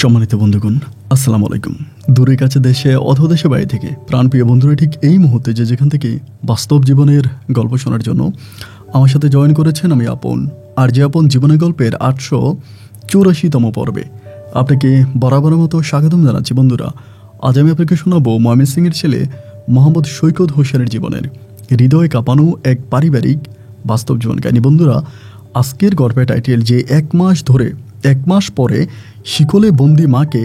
সম্মানিত বন্ধুগণ, আসসালামু আলাইকুম। দূরে কাছে দেশে অথবা দেশে বাইরে থেকে প্রাণপ্রিয় বন্ধুরা ঠিক এই মুহূর্তে যে যেখান থেকে বাস্তব জীবনের গল্প শোনার জন্য আমার সাথে জয়েন করেছেন, আমি আপন আর যে আপন জীবনের গল্পের ৮৮৪তম পর্বে আপনাকে বরাবরের মতো স্বাগতম জানাচ্ছি। বন্ধুরা, আজ আমি আপনাকে শোনাবো ময়মনসিংহের ছেলে মোহাম্মদ সৈকত হোসেনের জীবনের হৃদয় কাঁপানো এক পারিবারিক বাস্তব জীবন কাহিনী। বন্ধুরা, আজকের গল্পের টাইটেল যে এক মাস পরে শিকলে বন্দি মাকে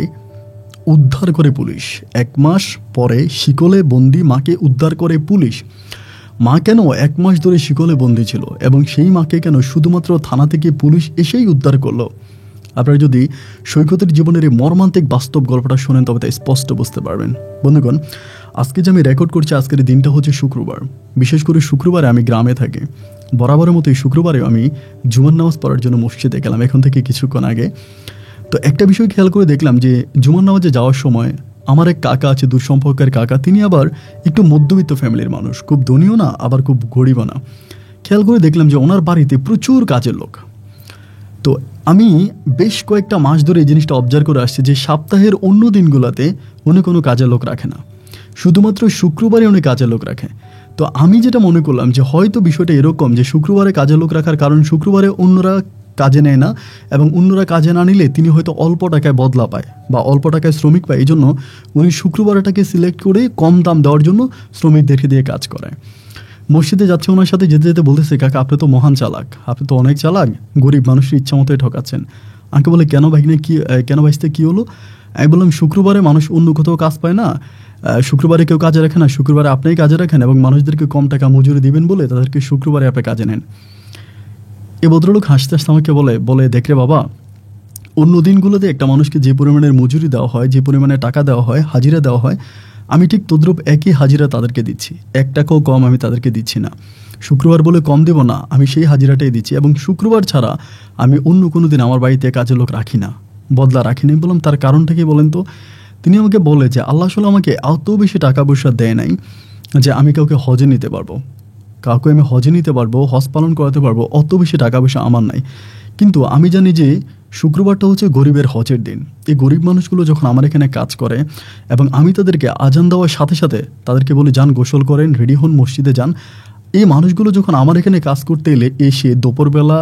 উদ্ধার করে পুলিশ। ১ মাস পরে শিকলে বন্দি মাকে উদ্ধার করে পুলিশ। মা কেন ১ মাস ধরে শিকলে বন্দি ছিল এবং সেই মাকে কেন শুধুমাত্র থানা থেকে পুলিশ এসেই উদ্ধার করলো? আপনারা যদি সৈকতের জীবনের এই মর্মান্তিক বাস্তব গল্পটা শোনেন তবে তা স্পষ্ট বুঝতে পারবেন। বন্ধুগণ, আজকে যে আমি রেকর্ড করছি, আজকের দিনটা হচ্ছে শুক্রবার। বিশেষ করে শুক্রবারে আমি গ্রামে থাকি। বরাবরের মতো এই শুক্রবারেও আমি জুমার নামাজ পড়ার জন্য মসজিদে গেলাম এখন থেকে কিছুক্ষণ আগে। তো একটা বিষয় খেয়াল করে দেখলাম যে জুমার নামাজে যাওয়ার সময় আমার এক কাকা আছে, দূর সম্পর্কের কাকা। তিনি আবার একটু মধ্যবিত্ত ফ্যামিলির মানুষ, খুব ধনীও না আবার খুব গরিবও না। খেয়াল করে দেখলাম যে ওনার বাড়িতে প্রচুর কাজের লোক। তো আমি বেশ কয়েকটা মাস ধরে এই জিনিসটা অবজার্ভ করে আসছি যে সপ্তাহের অন্য দিনগুলোতে উনি কোনো কাজের লোক রাখে না, শুধুমাত্র শুক্রবারে উনি কাজের লোক রাখে। তো আমি যেটা মনে করলাম যে হয়তো বিষয়টা এরকম যে শুক্রবারে কাজের লোক রাখার কারণ শুক্রবারে অন্যরা কাজে নেয় না এবং অন্যরা কাজে না নিলে তিনি হয়তো অল্প টাকায় বদলা পায় বা অল্প টাকায় শ্রমিক পায়। এই জন্য উনি শুক্রবারটাকে সিলেক্ট করে কম দাম দেওয়ার জন্য শ্রমিকদেরকে দিয়ে কাজ করায়। মসজিদে যাচ্ছে, ওনার সাথে যেতে যেতে বলতেছে, কাকা আপনি তো মহান চালাক, আপনি তো অনেক চালাক, গরিব মানুষের ইচ্ছা মতোই ঠকাচ্ছেন। আমাকে বলে কেন ভাইনে কেন ভাইসতে কী হলো? আমি বললাম শুক্রবারে মানুষ অন্য কোথাও কাজ পায় না, শুক্রবারে কেউ কাজে রাখে না, শুক্রবারে আপনিই কাজে রাখেন এবং মানুষদেরকে কম টাকা মজুরি দিবেন বলে তাদেরকে শুক্রবারে আপনি কাজে নেন। এ ভদ্রলোক হাসতে হাসতে আমাকে বলে দেখরে বাবা, অন্য দিনগুলোতে একটা মানুষকে যে পরিমাণের মজুরি দেওয়া হয়, যে পরিমাণে টাকা দেওয়া হয়, হাজিরা দেওয়া হয়, আমি ঠিক তদ্রূপ একই হাজিরা তাদেরকে দিচ্ছি। ১ টাকাও কম আমি তাদেরকে দিচ্ছি না। শুক্রবার বলে কম দেব না, আমি সেই হাজিরাটাই দিচ্ছি এবং শুক্রবার ছাড়া আমি অন্য কোনো দিন আমার বাড়িতে কাজের লোক রাখি না, বদলা রাখি না। বললাম তার কারণটা কি বলেন তো? তিনি আমাকে বলে যে আল্লাহ আসলে আমাকে এত বেশি টাকা পয়সা দেয় নাই যে আমি কাউকে হজে নিতে পারবো, আমি হজে নিতে পারবো, হজ পালন করাতে পারবো, অত বেশি টাকা পয়সা আমার নাই। কিন্তু আমি জানি যে শুক্রবারটা হচ্ছে গরিবের হজের দিন। এই গরিব মানুষগুলো যখন আমার এখানে কাজ করে এবং আমি তাদেরকে আজান দেওয়ার সাথে সাথে তাদেরকে বলি যান গোসল করেন, রেডি হন, মসজিদে যান। এই মানুষগুলো যখন আমার এখানে কাজ করতে এলে এসে দুপুরবেলা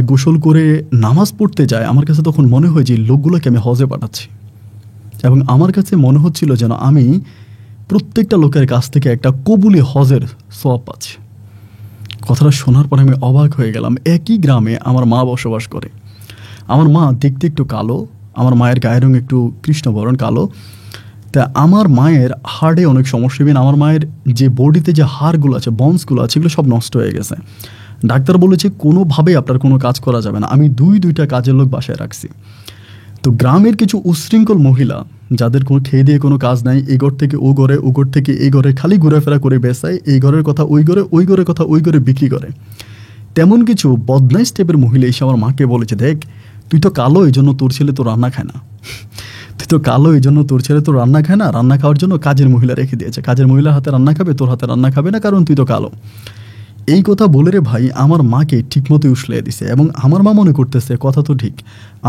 গোসল করে নামাজ পড়তে যায়, আমার কাছে তখন মনে হয় যে লোকগুলোকে আমি হজে পাঠাচ্ছি এবং আমার কাছে মনে হচ্ছিল যেন আমি প্রত্যেকটা লোকের কাছ থেকে একটা কবুলি হজের সওয়াব পাচ্ছি। কথাটা শোনার পরে আমি অবাক হয়ে গেলাম। একই গ্রামে আমার মা বসবাস করে। আমার মা দেখতে একটু কালো, আমার মায়ের গায়ের রঙ একটু কৃষ্ণবরণ কালো। তা আমার মায়ের হার্টে অনেক সমস্যা, এবং আমার মায়ের যে বডিতে যে হাড়গুলো আছে, বনসগুলো আছে, এগুলো সব নষ্ট হয়ে গেছে। ডাক্তার বলেছে কোনোভাবেই আপনার কোনো কাজ করা যাবে না। আমি দুইটা কাজের লোক বাসায় রাখছি। তো গ্রামের কিছু উশৃঙ্খল মহিলা যাদের কোনো খেয়ে দিয়ে কোনো কাজ নাই, এই ঘর থেকে ও ঘরে, ও ঘর থেকে এই ঘরে খালি ঘোরাফেরা করে বেসায়, এই ঘরের কথা ওই ঘরে, ওই ঘরের কথা ওই ঘরে বিক্রি করে, তেমন কিছু বদমাইশ টাইপের মহিলা এসে আমার মাকে বলেছে, দেখ তুই তো কালো, এই জন্য তোর ছেলে তো রান্না খায় না, তুই তো কালো এই জন্য তোর ছেলে তো রান্না খায় না, রান্না খাওয়ার জন্য কাজের মহিলা রেখে দিয়েছে, কাজের মহিলার হাতে রান্না খাবে, তোর হাতে রান্না খাবে না, কারণ তুই তো কালো। এই কথা বলে রে ভাই আমার মাকে ঠিকমতো উসলিয়ে দিছে এবং আমার মা মনে করতেছে কথা তো ঠিক,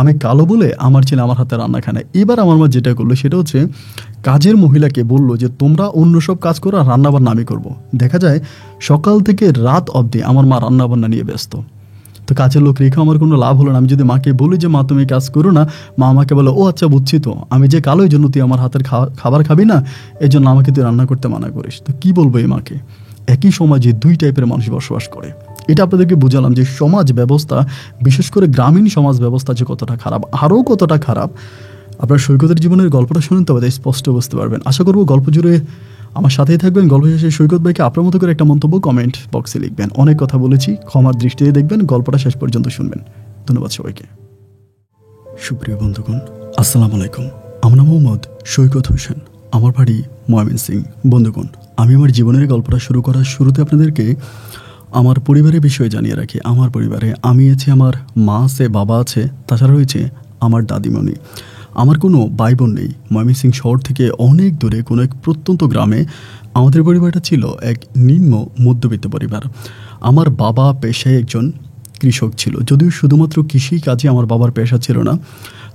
আমি কালো বলে আমার ছেলে আমার হাতে রান্না খায় না। এবার আমার মা যেটা করলো সেটা হচ্ছে কাজের মহিলাকে বললো যে তোমরা অন্য সব কাজ করো, আর রান্নাবান্না আমি করবো। দেখা যায় সকাল থেকে রাত অবধি আমার মা রান্নাবান্না নিয়ে ব্যস্ত। তো কাজের লোক রেখে আমার কোনো লাভ হলো না। আমি যদি মাকে বলি যে মা তুমি কাজ করো না, মা আমাকে বলে ও আচ্ছা বুঝছি, তো আমি যে কালো এই জন্য তুই আমার হাতের খাবার খাবি না, এই জন্য আমাকে তুই রান্না করতে মানা করিস। তো কী বলবো এই মাকে? একই সমাজে দুই টাইপের মানুষ বসবাস করে। এটা আপনাদেরকে বোঝালাম যে সমাজ ব্যবস্থা, বিশেষ করে গ্রামীণ সমাজ ব্যবস্থা যে কতটা খারাপ, আরও কতটা খারাপ আপনার সৈকতের জীবনের গল্পটা শুনেন তবে তাই স্পষ্ট বুঝতে পারবেন। আশা করবো গল্প জুড়ে আমার সাথেই থাকবেন। গল্প শেষে সৈকত ভাইকে আপনার মতো করে একটা মন্তব্য কমেন্ট বক্সে লিখবেন। অনেক কথা বলেছি, ক্ষমার দৃষ্টিতে দেখবেন, গল্পটা শেষ পর্যন্ত শুনবেন। ধন্যবাদ সবাইকে। সুপ্রিয় বন্ধুগণ, আসসালামু আলাইকুম। আমার নাম মোহাম্মদ সৈকত হোসেন, আমার বাড়ি ময়মনসিংহ। বন্ধুগণ, আমি আমার জীবনের গল্পটা শুরু করার শুরুতে আপনাদেরকে আমার পরিবারের বিষয়ে জানিয়ে রাখি। আমার পরিবারে আমি আছি, আমার মা আছে, বাবা আছে, তাছাড়া রয়েছে আমার দাদিমণি। আমার কোনো ভাই বোন নেই। ময়মনসিংহ শহর থেকে অনেক দূরে কোনো এক প্রত্যন্ত গ্রামে আমাদের পরিবারটা ছিল এক নিম্ন মধ্যবিত্ত পরিবার। আমার বাবা পেশায় একজন কৃষক ছিল। যদিও শুধুমাত্র কৃষিকাজই আমার বাবার পেশা ছিল না,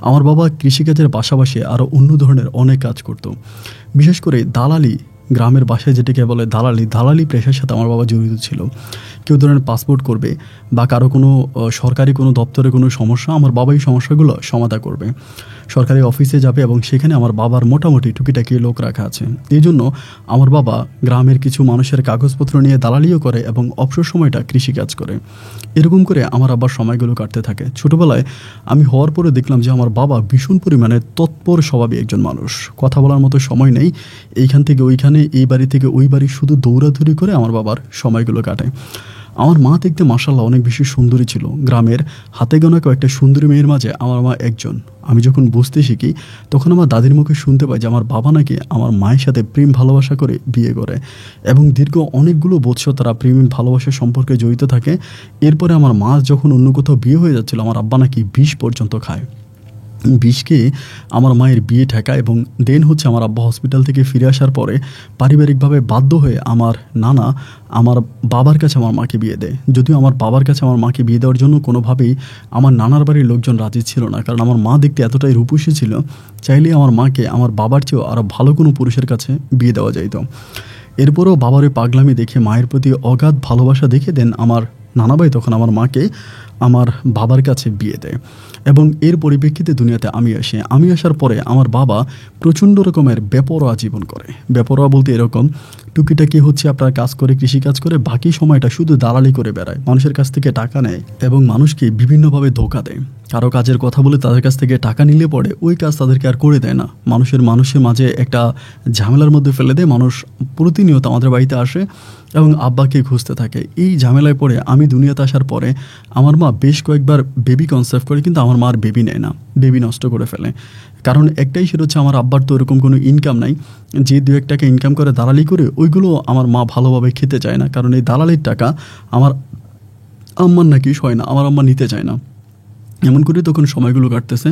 আমার বাবা কৃষিকাজের পাশাপাশি আরও অন্য ধরনের অনেক কাজ করত। বিশেষ করে দালালি, গ্রামের বাসায় যেটাকে বলে দালালি পেশার সাথে আমার বাবা জড়িত ছিল। কেউ ধরেন পাসপোর্ট করবে বা কারো কোনো সরকারি কোনো দপ্তরে কোনো সমস্যা, আমার বাবাই সমস্যাগুলো সমাধান করবে। সরকারি অফিসে যাবে এবং সেখানে আমার বাবার মোটামুটি টুকিটাকি লোক রাখা আছে। এই জন্য আমার বাবা গ্রামের কিছু মানুষের কাগজপত্র নিয়ে দালালিও করে এবং অবসর সময়টা কৃষিকাজ করে। এরকম করে আমার আবার সময়গুলো কাটতে থাকে। ছোটোবেলায় আমি হওয়ার পরে দেখলাম যে আমার বাবা ভীষণ পরিমাণে তৎপর স্বভাবে একজন মানুষ। কথা বলার মতো সময় নেই, এইখান থেকে ওইখানে, এই বাড়ি থেকে ওই বাড়ি, শুধু দৌড়াদৌড়ি করে আমার বাবার সময়গুলো কাটে। আমার মা দেখতে মাশাআল্লাহ অনেক বেশি সুন্দরী ছিল। গ্রামের হাতে গোনা কয়েকটা সুন্দরী মেয়ের মাঝে আমার মা একজন। আমি যখন বুঝতে শিখি তখন আমার দাদির মুখে শুনতে পাই যে আমার বাবা নাকি আমার মায়ের সাথে প্রেম ভালোবাসা করে বিয়ে করে এবং দীর্ঘ অনেকগুলো বছর তারা প্রেম ভালোবাসার সম্পর্কে জড়িত থাকে। এরপরে আমার মা যখন অন্য কোথাও বিয়ে হয়ে যাচ্ছিল, আমার আব্বা নাকি বিষ পর্যন্ত খায়। বিষকে আমার মায়ের বিয়ে ঠেকা এবং দেন হচ্ছে আমার আব্বা হসপিটাল থেকে ফিরে আসার পরে পারিবারিকভাবে বাধ্য হয়ে আমার নানা আমার বাবার কাছে আমার মাকে বিয়ে দেয়। যদিও আমার বাবার কাছে আমার মাকে বিয়ে দেওয়ার জন্য কোনোভাবেই আমার নানার বাড়ির লোকজন রাজি ছিল না, কারণ আমার মা দেখতে এতটাই রূপসী ছিল, চাইলে আমার মাকে আমার বাবার চেয়েও আরও ভালো কোনো পুরুষের কাছে বিয়ে দেওয়া যাইত। এরপরও বাবার ওই পাগলামি দেখে, মায়ের প্রতি অগাধ ভালোবাসা দেখে দেন আমার নানাভাই তখন আমার মাকে আমার বাবার কাছে বিয়ে দেয় এবং এর পরিপ্রেক্ষিতে দুনিয়াতে আমি আসার পরে আমার বাবা প্রচণ্ড রকমের বেপরোয়া জীবন করে। বেপরোয়া বলতে এরকম, টুকিটাকি হচ্ছে আপনার কাজ করে, কৃষিকাজ করে, বাকি সময়টা শুধু দালালি করে বেড়ায়, মানুষের কাছ থেকে টাকা নেয় এবং মানুষকে বিভিন্নভাবে ধোঁকা দেয়। কারো কাজের কথা বলে তাদের কাছ থেকে টাকা নিলে পরে ওই কাজ তাদেরকে আর করে দেয় না, মানুষের মাঝে একটা ঝামেলার মধ্যে ফেলে দেয়। মানুষ প্রতিনিয়ত আমাদের বাড়িতে আসে এবং আব্বাকে খুঁজতে থাকে। এই ঝামেলায় পড়ে আমি দুনিয়াতে আসার পরে আমার মা বেশ কয়েকবার বেবি কনসেপ্ট করে, কিন্তু আমার মার বেবি নেয় না, বেবি নষ্ট করে ফেলে। কারণ একটাই, সেটা হচ্ছে আমার আব্বার তো এরকম কোনো ইনকাম নাই যে 2-1 টাকা ইনকাম করে দালালি করে ওইগুলো আমার মা ভালোভাবে খেতে চায় না, কারণ এই দালালির টাকা আমার আম্মার নাকি সয় না, আমার আম্মা নিতে চায় না। এমন করে তখন সময়গুলো কাটতেছে।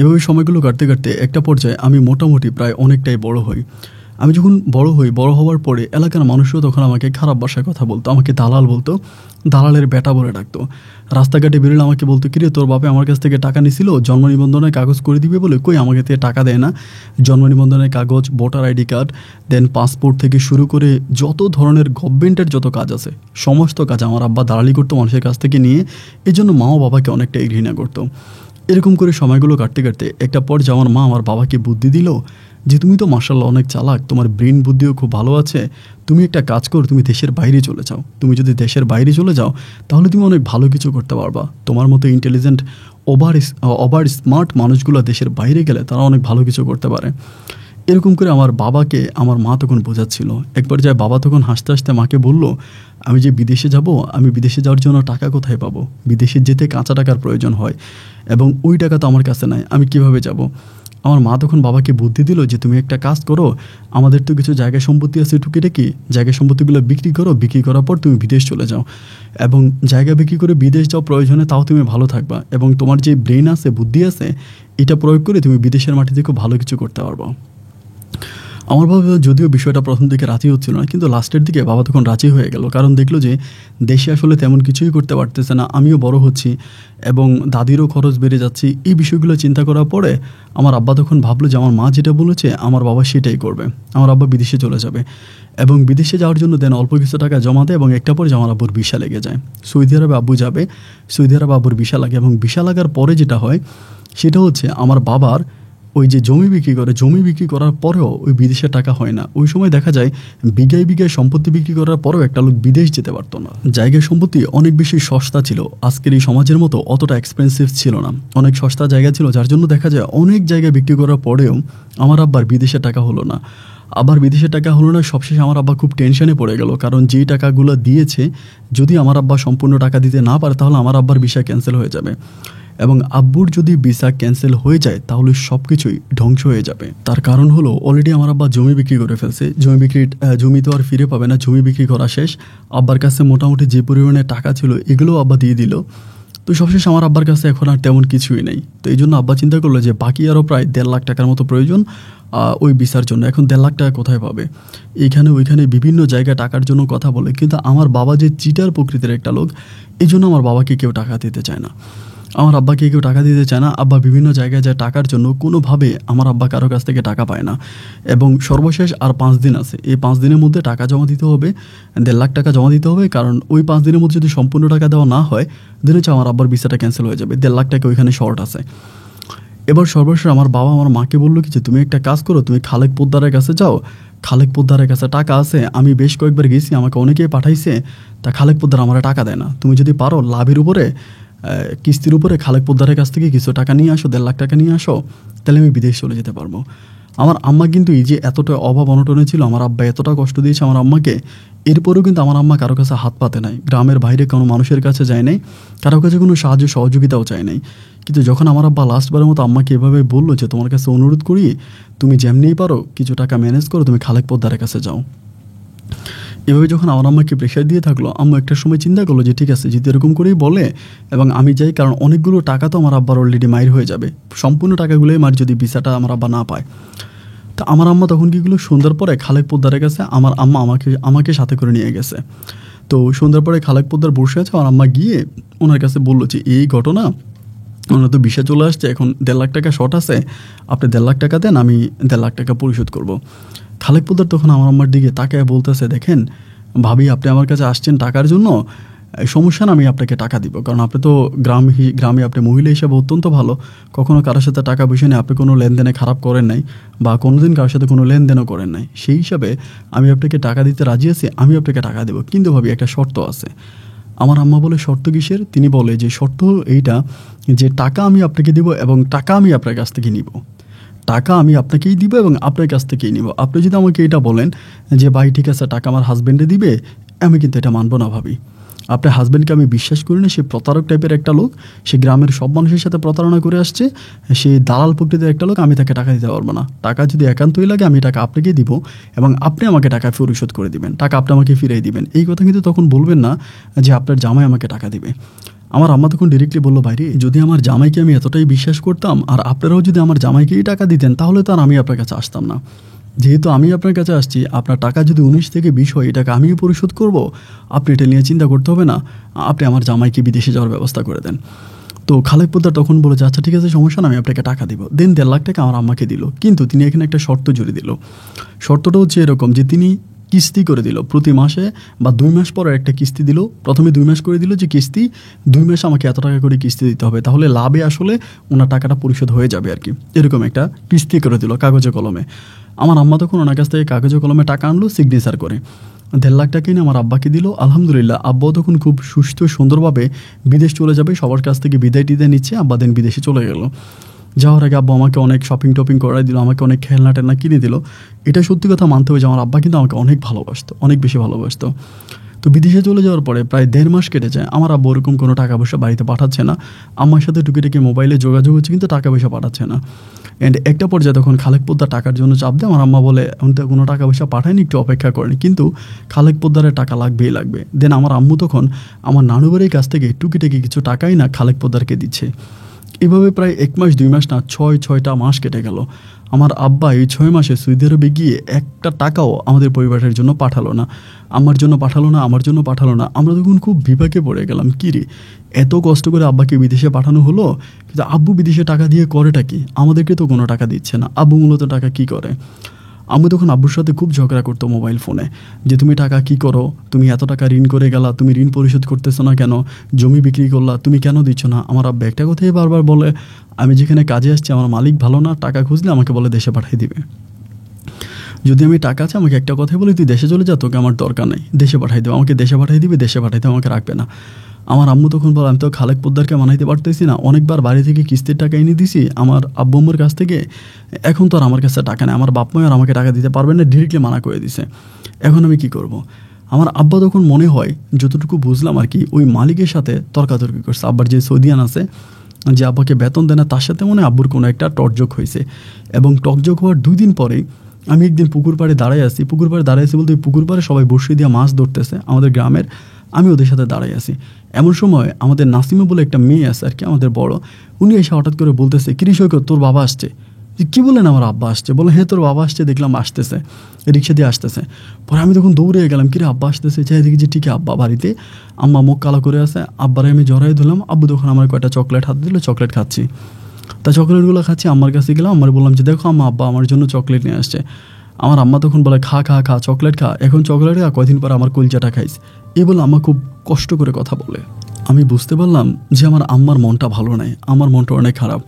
এভাবে সময়গুলো কাটতে কাটতে একটা পর্যায়ে আমি মোটামুটি প্রায় অনেকটাই বড় হই। আমি যখন বড় হওয়ার পরে এলাকার মানুষও তখন আমাকে খারাপ ভাষায় কথা বলতো, আমাকে দালাল বলতো, দালালের বেটা বলে ডাকতো। রাস্তাঘাটে বেরোলে আমাকে বলতো, কিরে তোর বাপে আমার কাছ থেকে টাকা নিছিল জন্ম নিবন্ধনের কাগজ করে দিবে বলে, কই আমাকে থেকে টাকা দেয় না। জন্ম নিবন্ধনের কাগজ, ভোটার আইডি কার্ড, দেন পাসপোর্ট থেকে শুরু করে যত ধরনের গভর্নমেন্টের যত কাজ আছে সমস্ত কাজ আমার আব্বা দালালি করতো মানুষের কাছ থেকে নিয়ে। এই জন্য মাও বাবাকে অনেকটাই ঘৃণা করতো। এরকম করে সময়গুলো কাটতে কাটতে একটা পর্যায়ে আমার মা আমার বাবাকে বুদ্ধি দিল যে তুমি তো মাশাআল্লাহ অনেক চালাক, তোমার ব্রেন বুদ্ধিও খুব ভালো আছে, তুমি একটা কাজ করো, তুমি দেশের বাইরে চলে যাও। তুমি যদি দেশের বাইরে চলে যাও তাহলে তুমি অনেক ভালো কিছু করতে পারবা। তোমার মতো ইন্টেলিজেন্ট ওভার স্মার্ট মানুষগুলো দেশের বাইরে গেলে তারা অনেক ভালো কিছু করতে পারে। এরকম করে আমার বাবাকে আমার মা তখন বোঝাচ্ছিল। একবার যায় বাবা তখন হাসতে হাসতে মাকে বলল, আমি যে বিদেশে যাব, আমি বিদেশে যাওয়ার জন্য টাকা কোথায় পাবো? বিদেশে যেতে কাঁচা টাকার প্রয়োজন হয় এবং ওই টাকা তো আমার কাছে নাই, আমি কিভাবে যাব? আমার মা তখন বাবাকে বুদ্ধি দিল যে তুমি একটা কাজ করো, আমাদের তো কিছু জায়গা সম্পত্তি আছে টুকিটাকি, জায়গা সম্পত্তিগুলো বিক্রি করো, বিক্রি করার পর তুমি বিদেশ চলে যাও এবং জায়গা বিক্রি করে বিদেশ যাও, প্রয়োজনে তাও তুমি ভালো থাকবা এবং তোমার যে ব্রেন আছে, বুদ্ধি আছে, এটা প্রয়োগ করে তুমি বিদেশের মাটিতে খুব ভালো কিছু করতে পারবো। আমার বাবা যদিও বিষয়টা প্রথম দিকে রাজি হচ্ছিল না, কিন্তু লাস্টের দিকে বাবা তখন রাজি হয়ে গেল, কারণ দেখলো যে দেশে আসলে তেমন কিছুই করতে পারতেছে না, আমিও বড় হচ্ছি এবং দাদিরও খরচ বেড়ে যাচ্ছে। এই বিষয়গুলো চিন্তা করার পরে আমার আব্বা তখন ভাবলো যে আমার মা যেটা বলেছে আমার বাবা সেটাই করবে। আমার আব্বা বিদেশে চলে যাবে এবং বিদেশে যাওয়ার জন্য দেন অল্প কিছু টাকা জমা দেয় এবং একটা পরে আমার আব্বুর ভিসা লেগে যায়। সৌদি আরবে আব্বু যাবে, সৌদি আরবে আব্বুর ভিসা লাগে এবং ভিসা লাগার পরে যেটা হয় সেটা হচ্ছে আমার বাবার ওই যে জমি বিক্রি করার পরেও ওই বিদেশের টাকা হয় না। ওই সময় দেখা যায় বিঘায় সম্পত্তি বিক্রি করার পরেও একটা লোক বিদেশ যেতে পারতো না। জায়গা সম্পত্তি অনেক বেশি সস্তা ছিল, আজকের এই সমাজের মতো অতটা এক্সপেন্সিভ ছিল না, অনেক সস্তা জায়গা ছিল, যার জন্য দেখা যায় অনেক জায়গা বিক্রি করার পরেও আমার আব্বার বিদেশের টাকা হলো না। আবার বিদেশের টাকা হলো না, সবশেষে আমার আব্বা খুব টেনশনে পড়ে গেল, কারণ যেই টাকাগুলো দিয়েছে যদি আমার আব্বা সম্পূর্ণ টাকা দিতে না পারে তাহলে আমার আব্বার ভিসা ক্যান্সেল হয়ে যাবে এবং আব্বুর যদি ভিসা ক্যান্সেল হয়ে যায় তাহলে সব কিছুই ধ্বংস হয়ে যাবে। তার কারণ হলো অলরেডি আমার আব্বা জমি বিক্রি করে ফেলছে, জমি তো আর ফিরে পাবে না, জমি বিক্রি করা শেষ। আব্বার কাছে মোটামুটি যে পরিমাণে টাকা ছিল এগুলোও আব্বা দিয়ে দিল। তো সবশেষে আমার আব্বার কাছে এখন আর তেমন কিছুই নেই। তো এই জন্য আব্বা চিন্তা করলো যে বাকি আরও প্রায় 1.5 লাখ টাকার মতো প্রয়োজন, ওই ভিসার জন্য। এখন 1.5 লাখ টাকা কোথায় পাবে? এইখানে ওইখানে বিভিন্ন জায়গায় টাকার জন্য কথা বলে, কিন্তু আমার বাবা যে চিটার প্রকৃতির একটা লোক, এই জন্য আমার বাবাকে কেউ টাকা দিতে চায় না, আমার আব্বাকে কেউ টাকা দিতে চায় না। আব্বা বিভিন্ন জায়গায় যায় টাকার জন্য, কোনোভাবে আমার আব্বা কারো কাছ থেকে টাকা পায় না। এবং সর্বশেষ আর 5 দিন আছে, এই 5 দিনের মধ্যে টাকা জমা দিতে হবে, 1.5 লাখ টাকা জমা দিতে হবে। কারণ ওই 5 দিনের মধ্যে যদি সম্পূর্ণ টাকা দেওয়া না হয়, দিন হচ্ছে আমার আব্বার ভিসাটা ক্যান্সেল হয়ে যাবে। 1.5 লাখ টাকা ওইখানে শর্ট আছে। এবার সর্বশেষ আমার বাবা আমার মাকে বললো কি যে, তুমি একটা কাজ করো, তুমি খালেক পোদ্দারের কাছে যাও, খালেক পোদ্দারের কাছে টাকা আছে, আমি বেশ কয়েকবার গেছি, আমাকে অনেকেই পাঠাইছে, তা খালেক পোদ্দার আমার টাকা দেয় না। তুমি যদি পারো লাভের উপরে, কিস্তির উপরে খালেক পোদ্দারের কাছ থেকে কিছু টাকা নিয়ে আসো, 1.5 লাখ টাকা নিয়ে আসো, তাহলে আমি বিদেশ চলে যেতে পারবো। আমার আম্মা কিন্তু এই যে এতটা অভাব অনটনে ছিল, আমার আব্বা এতটা কষ্ট দিয়েছে আমার আম্মাকে, এরপরেও কিন্তু আমার আম্মা কারো কাছে হাত পাতে নাই, গ্রামের বাইরে কোনো মানুষের কাছে যায় নাই, কারো কাছে কোনো সাহায্য সহযোগিতাও চায় নাই। কিন্তু যখন আমার আব্বা লাস্টবারের মতো আম্মাকে এভাবে বললো যে, তোমার কাছে অনুরোধ করি, তুমি যেমনিই পারো কিছু টাকা ম্যানেজ করো, তুমি খালেক পোদ্দারের কাছে যাও। এভাবে যখন আমার আম্মাকে প্রেশার দিয়ে থাকলো, আম্মা একটা সময় চিন্তা করলো যে ঠিক আছে, যদি এরকম করেই বলে এবং আমি যাই, কারণ অনেকগুলো টাকা তো আমার আব্বার অলরেডি মাইর হয়ে যাবে, সম্পূর্ণ টাকাগুলোই মার যদি ভিসাটা আমার আব্বা না পায়। তা আমার আম্মা তখন কীগুলো, সন্ধ্যার পরে খালেক পোদ্দারের কাছে আমার আম্মা আমাকে সাথে করে নিয়ে গেছে। তো সন্ধ্যার পরে খালেক পোদ্দার বসে আছে, আমার আম্মা গিয়ে ওনার কাছে বললো যে, এই ঘটনা, ওনার তো ভিসা চলে আসছে, এখন 1.5 লাখ টাকা শর্ট আছে, আপনি 1.5 লাখ টাকা দেন, আমি 1.5 লাখ টাকা পরিশোধ করব। খালেক পোদ্দার তখন আমার আম্মার দিকে তাকায় বলতেছে, দেখেন ভাবি, আপনি আমার কাছে আসছেন টাকার জন্য, সমস্যা না, আমি আপনাকে টাকা দিব, কারণ আপনি তো গ্রামে আপনি মহিলা হিসাবে অত্যন্ত ভালো, কখনো কারোর সাথে টাকা পয়সা নিয়ে আপনি কোনো লেনদেনে খারাপ করেন নাই, বা কোনোদিন কারোর সাথে কোনো লেনদেনও করেন নাই, সেই হিসাবে আমি আপনাকে টাকা দিতে রাজি আছি, আমি আপনাকে টাকা দেবো, কিন্তু ভাবি একটা শর্ত আছে। আমার আম্মা বলে, শর্ত কিসের? তিনি বলে যে, শর্ত এইটা যে টাকা আমি আপনাকে দিব এবং টাকা আমি আপনার কাছ থেকে নিব, টাকা আমি আপনাকেই দিব এবং আপনার কাছ থেকেই নিব। আপনি যদি আমাকে এটা বলেন যে, ভাই ঠিক আছে টাকা আমার হাজব্যান্ডে দিবে, আমি কিন্তু এটা মানবো না ভাবি। আপনার হাজব্যান্ডকে আমি বিশ্বাস করি না, সে প্রতারক টাইপের একটা লোক, সে গ্রামের সব মানুষের সাথে প্রতারণা করে আসছে, সে দালাল প্রকৃতির একটা লোক, আমি তাকে টাকা দিতে পারবো না। টাকা যদি একান্তই লাগে, আমি টাকা আপনাকেই দিব এবং আপনি আমাকে টাকা পরিশোধ করে দিবেন, টাকা আপনি আমাকে ফিরিয়ে দিবেন। এই কথা কিন্তু তখন বলবেন না যে আপনার জামাই আমাকে টাকা দিবে। আমার আম্মা তখন ডিরেক্টলি বললো, ভাইরে যদি আমার জামাইকে আমি এতটাই বিশ্বাস করতাম আর আপনারাও যদি আমার জামাইকেই টাকা দিতেন, তাহলে তো আর আমি আপনার কাছে আসতাম না। যেহেতু আমি আপনার কাছে আসছি, আপনার টাকা যদি 19 থেকে 20 হয়, এটাকে আমিই পরিশোধ করব, আপনি এটা নিয়ে চিন্তা করতে হবে না, আপনি আমার জামাইকে বিদেশে যাওয়ার ব্যবস্থা করে দেন। তো খালেক পোদ্দার তখন বলে যে, আচ্ছা ঠিক আছে, সমস্যা না, আমি আপনাকে টাকা দিব। দেন 1.5 লাখ টাকা আমার আম্মাকে দিল, কিন্তু তিনি এখানে একটা শর্ত জুড়ে দিল। শর্তটা হচ্ছে এরকম যে, তিনি কিস্তি করে দিল, প্রতি মাসে বা 2 মাস পরে একটা কিস্তি দিল। প্রথমে 2 মাস করে দিল যে কিস্তি 2 মাস আমাকে এত টাকা করে কিস্তি দিতে হবে, তাহলে লাভে আসলে ওনার টাকাটা পরিশোধ হয়ে যাবে আর কি, এরকম একটা কিস্তি করে দিল কাগজে কলমে। আমার আম্মা তখন ওনার কাছ থেকে কাগজে কলমে টাকা আনলো, সিগনেচার করে 1.5 লাখ টাকা এনে আমার আব্বাকে দিল। আলহামদুলিল্লাহ, আব্বাও তখন খুব সুস্থ সুন্দরভাবে বিদেশ চলে যাবে, সবার কাছ থেকে বিদায় টিদায় নিচ্ছে। আব্বা দেন বিদেশে চলে গেল। যাওয়ার আগে আব্বা আমাকে অনেক শপিং টপিং করাই দিল, আমাকে অনেক খেলনা টেলনা কিনে দিল। এটা সত্যি কথা মানতে হবে যে আমার আব্বা কিন্তু আমাকে অনেক ভালোবাসতো, অনেক বেশি ভালোবাসতো। তো বিদেশে চলে যাওয়ার পরে প্রায় 1.5 মাস কেটে যায়, আমার আব্বা ওরকম কোনো টাকা পয়সা বাড়িতে পাঠাচ্ছে না। আম্মার সাথে টুকিটাকি মোবাইলে যোগাযোগ হচ্ছে, কিন্তু টাকা পয়সা পাঠাচ্ছে না। অ্যান্ড একটা পর্যায়ে তখন খালেক পোদ্দার টাকার জন্য চাপ দেয়। আমার আম্মা বলে, এখন তো কোনো টাকা পয়সা পাঠায়নি, একটু অপেক্ষা করেনি, কিন্তু খালেক পোদ্দারের টাকা লাগবেই লাগবে। দেন আমার আম্মু তখন আমার নানু বাড়ির কাছ থেকে টুকিটাকি কিছু টাকাই না খালেক পোদ্দারকে দিচ্ছে। এভাবে প্রায় 1 মাস 2 মাস না, 6টা মাস কেটে গেল। আমার আব্বা এই 6 মাসে সৌদি আরবে গিয়ে একটা টাকাও আমাদের পরিবারের জন্য পাঠালো না, আমার জন্য পাঠালো না, আমার জন্য পাঠালো না। আমরা তখন খুব বিপাকে পড়ে গেলাম, কী রে, এত কষ্ট করে আব্বাকে বিদেশে পাঠানো হলো, কিন্তু আব্বু বিদেশে টাকা দিয়ে করেটা কি? আমাদেরকে তো কোনো টাকা দিচ্ছে না, আব্বু মূলত টাকা কি করে? আমি তখন আব্বুর সাথে খুব ঝগড়া করতো মোবাইল ফোনে, যে তুমি টাকা কি করো, তুমি এত টাকা ঋণ করে গেলা, তুমি ঋণ পরিশোধ করতেছো না কেন, জমি বিক্রি করলা, তুমি কেন দিচ্ছ না? আমার আব্বা একটা কথাই বারবার বলে, আমি যেখানে কাজে আসছি আমার মালিক ভালো না, টাকা খুঁজলে আমাকে বলে দেশে পাঠিয়ে দিবে। যদি আমি টাকা আছে, আমাকে একটা কথাই বলে, তুই দেশে চলে যা, তোকে আমার দরকার নেই, দেশে পাঠিয়ে দেবে, আমাকে দেশে পাঠিয়ে দিবে, দেশে পাঠাইতে আমাকে রাখবে না। আমার আম্মু তখন বলে, আমি তো খালেক পোদ্দারকে মানাইতে পারতেছি না, অনেকবার বাড়ি থেকে কিস্তির টাকা এনে দিছি আমার আব্বু আম্মুর কাছ থেকে, এখন তো আর আমার কাছে টাকা নেই, আমার বাপ মা আর আমাকে টাকা দিতে পারবে না, ডিরেক্টলি মানা করে দিছে, এখন আমি কি করব? আমার আব্বা তখন মনে হয় যতটুকু বুঝলাম আর কি, ওই মালিকের সাথে তর্কাতর্কি করছে। আব্বার যে সৌদিয়ান আছে, যে আব্বাকে বেতন দেয় না, তার সাথে মনে হয় আব্বুর কোনো একটা টকজোক হয়েছে। এবং টকজোক হওয়ার 2 দিন পরেই আমি একদিন পুকুর পাড়ে দাঁড়াই আছি, পুকুর পাড়ে দাঁড়াই আছি বলতে ওই পুকুর পাড়ে সবাই বসে দিয়ে মাছ ধরতেছে আমাদের গ্রামের, আমি ওদের সাথে দাঁড়াই আছি। এমন সময় আমাদের নাসিমা বলে একটা মেয়ে আছে আর কি, আমাদের বড়, উনি এসে হঠাৎ করে বলতেছে, কিরে সৈকত, তোর বাবা আসছে। যে কী বলেন আমার আব্বা আসছে? বলে হ্যাঁ তোর বাবা আসছে, দেখলাম আসতেছে, রিক্সা দিয়ে আসতেছে। পরে আমি তখন দৌড়ে গেলাম, কিরে আব্বা আসতেছে, চাই দেখি যে ঠিকই আব্বা বাড়িতে। আম্মা মুখ কালো করে আছে, আব্বারে আমি জড়াই দিলাম। আব্বু তখন আমার কয়টা চকলেট হাত দিল, চকলেট খাচ্ছি। তা চকলেটগুলো খাচ্ছি, আম্মার কাছে গেলাম, আমার বললাম যে দেখো আম্মা, আব্বা আমার জন্য চকলেট নিয়ে আসছে। আমার আম্মা তখন বলে খা খা খা, চকলেট খা, এখন চকলেট খা, কয়দিন পর আমার কলচাটা খাইস। এই বলে আম্মা খুব কষ্ট করে কথা বলে। আমি বুঝতে পারলাম যে আমার আম্মার মনটা ভালো নাই, আমার মনটা অনেক খারাপ।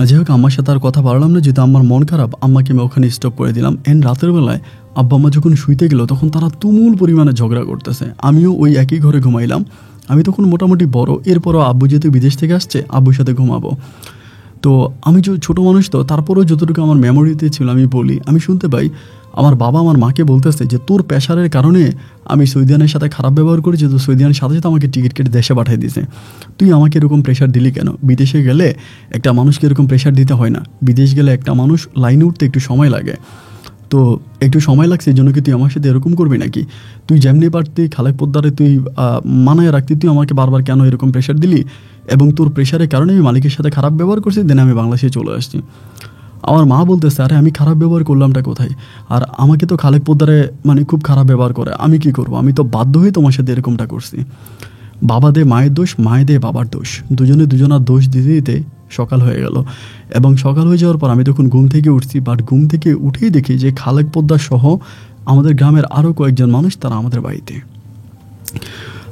যাই হোক, আম্মার সাথে আর কথা বাড়লাম না, যেহেতু আমার মন খারাপ, আম্মাকে আমি ওখানে স্টপ করে দিলাম। এন্ড রাতের বেলায় আব্বা আম্মা যখন শুইতে গেল তখন তারা তুমুল পরিমাণে ঝগড়া করতেছে। আমিও ওই একই ঘরে ঘুমাইলাম। আমি তখন মোটামুটি বড়, এরপরও আব্বু যেহেতু বিদেশ থেকে আসছে, আব্বুর সাথে ঘুমাবো। তো আমি যে ছোটো মানুষ, তো তারপরেও যতটুকু আমার মেমোরিতে ছিল আমি বলি, আমি শুনতে পাই আমার বাবা আমার মাকে বলতেছে যে তোর প্রেশারের কারণে আমি সৌদিয়ানের সাথে খারাপ ব্যবহার করেছি, তো সৌদিয়ানের সাথে সাথে আমাকে টিকিট কেটে দেশে পাঠিয়ে দিয়েছে। তুই আমাকে এরকম প্রেশার দিলি কেন? বিদেশে গেলে একটা মানুষকে এরকম প্রেশার দিতে হয় না। বিদেশ গেলে একটা মানুষ লাইনে উঠতে একটু সময় লাগে, তো একটু সময় লাগছে, এই জন্য কি তুই আমার সাথে এরকম করবি নাকি? তুই যেমনি পারতি খালেক পোদ্দারে তুই মানায় রাখতি, তুই আমাকে বারবার কেন এরকম প্রেশার দিলি? এবং তোর প্রেশারের কারণে আমি মালিকের সাথে খারাপ ব্যবহার করছি, দেন আমি বাংলাদেশে চলে আসছি। আমার মা বলতেছে আরে আমি খারাপ ব্যবহার করলামটা কোথায়? আর আমাকে তো খালেক পোদ্দারে খুব খারাপ ব্যবহার করে, আমি কি করব? আমি তো বাধ্য হয়ে তোমার সাথে এরকমটা করছি। বাবা দে মায়ের দোষ, মায়ে দে বাবার দোষ, দুজনে দুজনার দোষ দিতে দিতে সকাল হয়ে গেল। এবং সকাল হয়ে যাওয়ার পর আমি তখন ঘুম থেকে উঠছি, বাট ঘুম থেকে উঠেই দেখি যে খালেক পোদ্দার সহ আমাদের গ্রামের আরও কয়েকজন মানুষ তারা আমাদের বাড়িতে,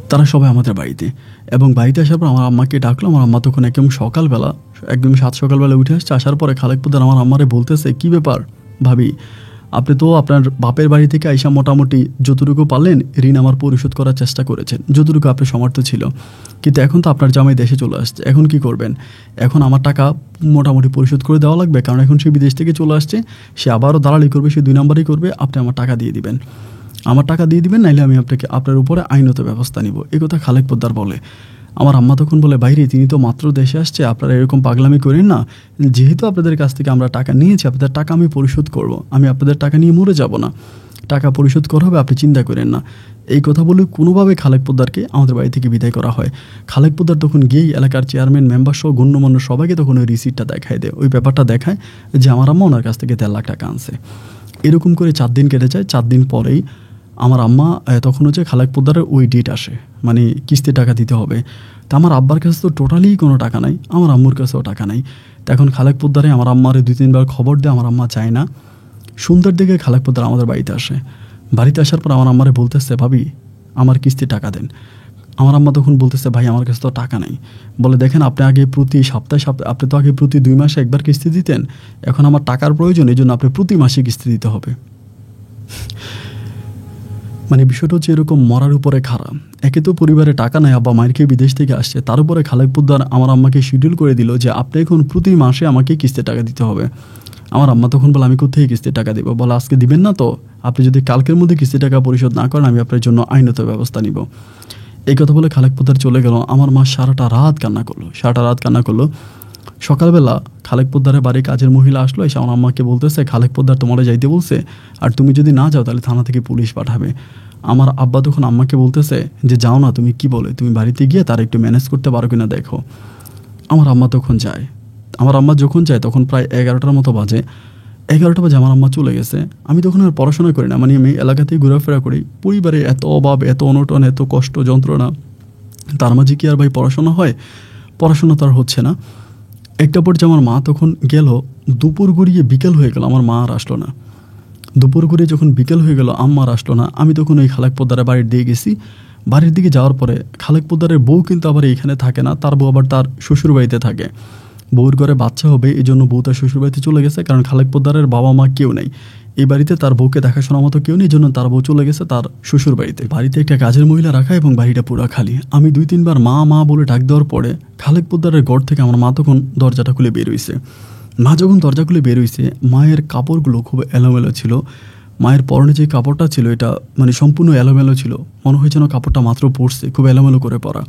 তারা সবাই আমাদের বাড়িতে। এবং বাড়িতে আসার পর আমার আম্মাকে ডাকলো। আমার আম্মা তখন একদম সকালবেলা, একদম সকালবেলা উঠে আসছে। আসার পরে খালেক পোদ্দার আমার আম্মারে বলতেছে, কী ব্যাপার ভাবি, আপনি তো আপনার বাপের বাড়ি থেকে আইসা মোটামুটি যতটুকু পারলেন ঋণ আমার পরিশোধ করার চেষ্টা করেছেন, যতটুকু আপনার সামর্থ্য ছিল, কিন্তু এখন তো আপনার জামাই দেশে চলে আসছে, এখন কি করবেন? এখন আমার টাকা মোটামুটি পরিশোধ করে দেওয়া লাগবে, কারণ এখন সে বিদেশ থেকে চলে আসছে, সে আবারও দালালি করবে, সে 2 নম্বরই করবে। আপনি আমার টাকা দিয়ে দিবেন, আমার টাকা দিয়ে দিবেন, নাইলে আমি আপনার উপরে আইনত ব্যবস্থা নিব। এই কথা খালেক পোদ্দার বলে। আমার আম্মা তখন বলে, বাইরে তিনি তো মাত্র দেশে আসছে, আপনারা এরকম পাগলামি করেন না, যেহেতু আপনাদের কাছ থেকে আমরা টাকা নিয়েছি, আপনাদের টাকা আমি পরিশোধ করব, আমি আপনাদের টাকা নিয়ে মরে যাব না, টাকা পরিশোধ করা হবে, আপনি চিন্তা করেন না। এই কথা বলে কোনোভাবে খালেক পোদ্দারকে আমাদের বাড়ি থেকে বিদায় করা হয়। খালেক পোদ্দার তখন গিয়েই এলাকার চেয়ারম্যান, মেম্বার সহ গণ্যমান্য সবাইকে তখন ওই রিসিপ্টটা দেখায় দেয়, ওই ব্যাপারটা দেখায় যে আমার আম্মা ওনার কাছ থেকে 1.5 লাখ টাকা আনছে। এরকম করে 4 দিন কেটে যায়। 4 দিন পরেই আমার আম্মা তখন হচ্ছে খালেক পোদ্দারের ওই ডেট আসে, কিস্তির টাকা দিতে হবে। তা আমার আব্বার কাছে তো টোটালি কোনো টাকা নাই, আমার আম্মুর কাছেও টাকা নাই। তো এখন খালেক পোদ্দারে আমার আম্মারে 2-3 বার খবর দেয়, আমার আম্মা চায় না। সন্ধ্যার দিকে খালেক পোদ্দার আমাদের বাড়িতে আসে। বাড়িতে আসার পর আমার আম্মারে বলতেছে, ভাবি আমার কিস্তির টাকা দেন। আমার আম্মা তখন বলতেছে, ভাই আমার কাছে তো টাকা নাই। বলে, দেখেন আপনি আগে প্রতি সপ্তাহে আপনি তো আগে প্রতি 2 মাসে একবার কিস্তি দিতেন, এখন আমার টাকার প্রয়োজন, এই জন্য আপনি প্রতি মাসে কিস্তি দিতে হবে। বিষয়টা হচ্ছে এরকম মরার উপরে খারাপ। একে তো পরিবারে টাকা নাই, আব্বা মায়ের খেয়ে বিদেশ থেকে আসছে, তার উপরে খালেক পোদ্দার আমার আম্মাকে শিডিউল করে দিল যে আপনি এখন প্রতি মাসে আমাকে কিস্তির টাকা দিতে হবে। আমার আম্মা তখন বলে, আমি কোথায় কিস্তির টাকা দেবো? বলে, আজকে দিবেন না তো, আপনি যদি কালকের মধ্যে কিস্তির টাকা পরিশোধ না করেন, আমি আপনার জন্য আইনত ব্যবস্থা নিব। এই কথা বলে খালেক পোদ্দার চলে গেল। আমার মা সারাটা রাত কান্না করলো। সকালবেলা খালেক পোদ্দারের বাড়ি কাজের মহিলা আসলো, এসে আমার আম্মাকে বলতেছে, খালেক পোদ্দার তোমারে যাইতে বলছে, আর তুমি যদি না যাও তাহলে থানা থেকে পুলিশ পাঠাবে। আমার আব্বা তখন আম্মাকে বলতেছে যে যাও না, তুমি কি বলে, তুমি বাড়িতে গিয়ে তার একটু ম্যানেজ করতে পারো কিনা দেখো। আমার আম্মা তখন যায়। আমার আম্মা যখন যায় তখন প্রায় 11টার মতো বাজে। 11টা বাজে আমার আম্মা চলে গেছে। আমি তখন আর পড়াশোনা করি না, আমি এলাকাতেই ঘোরাফেরা করি। পরিবারে এত অভাব, এত অনটন, এত কষ্ট যন্ত্রণা, তার মাঝে কি আর ভাই পড়াশোনা হয়? পড়াশোনা তো আর হচ্ছে না। একটা পর্যায়ে আমার মা তখন গেল, দুপুর গড়িয়ে বিকেল হয়ে গেল, আমার মা আর আসলো না। দুপুর করে যখন বিকেল হয়ে গেল, আম্মা আর আসলো না। আমি তখন ওই খালেক পোদ্দারের বাড়ির দিকে গেছি। বাড়ির দিকে যাওয়ার পরে খালেক পোদ্দারের বউ কিন্তু আবার এইখানে থাকে না, তার বউ আবার তার শ্বশুর বাড়িতে থাকে। বউর ঘরে বাচ্চা হবে, এই জন্য বউ তার শ্বশুর বাড়িতে চলে গেছে, কারণ খালেক পোদ্দারের বাবা মা কেউ নেই এই বাড়িতে, তার বউকে দেখাশোনার মতো কেউ নেই, এই জন্য তার বউ চলে গেছে তার শ্বশুর বাড়িতে। বাড়িতে একটা কাজের মহিলা রাখা এবং বাড়িটা পুরো খালি। আমি 2-3 বার মা মা বলে ডাক দেওয়ার পরে খালেক পোদ্দারের ঘর থেকে আমার মা তখন দরজাটা খুলে বের হইছে। মা যখন দরজা খুলে বের হইছে, মায়ের কাপড়গুলো খুব এলোমেলো ছিল। মায়ের পরনে যে কাপড়টা ছিল এটা সম্পূর্ণ এলোমেলো ছিল, মনে হয় যেন কাপড়টা মাত্র পরছে, খুব এলোমেলো করে পরা।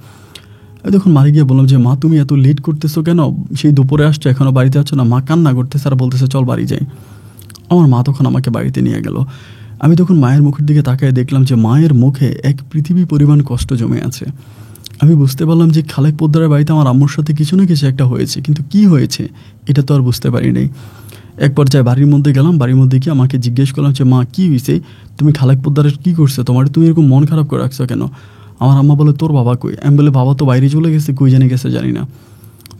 তখন মারে গিয়ে বললাম যে মা তুমি এত লেট করতেছো কেন, সেই দুপুরে আসছো এখনও বাড়িতে আছো না? মা কান্না করতেছে আর বলতেছে চল বাড়ি যাই। আমার মা তখন আমাকে বাড়িতে নিয়ে গেল। আমি তখন মায়ের মুখের দিকে তাকিয়ে দেখলাম যে মায়ের মুখে এক পৃথিবী পরিমাণ কষ্ট জমে আছে। আমি বুঝতে পারলাম যে খালেক পোদ্দারের বাড়িতে আমার আম্মুর সাথে কিছু না কিছু একটা হয়েছে, কিন্তু কি হয়েছে এটা তো আর বুঝতে পারি নাই। এক পর্যায়ে বাড়ির মধ্যে গেলাম, বাড়ির মধ্যে গিয়ে আমাকে জিজ্ঞেস করলাম যে, মা কী হয়েছে, তুমি খালেক পোদ্দারের কী করছো, তুমি এরকম মন খারাপ করে রাখছো কেন? আমার আম্মা বলে, তোর বাবা কই? আমি বলে, বাবা তো বাইরে চলে গেছে, কই জানি গেছে জানি না।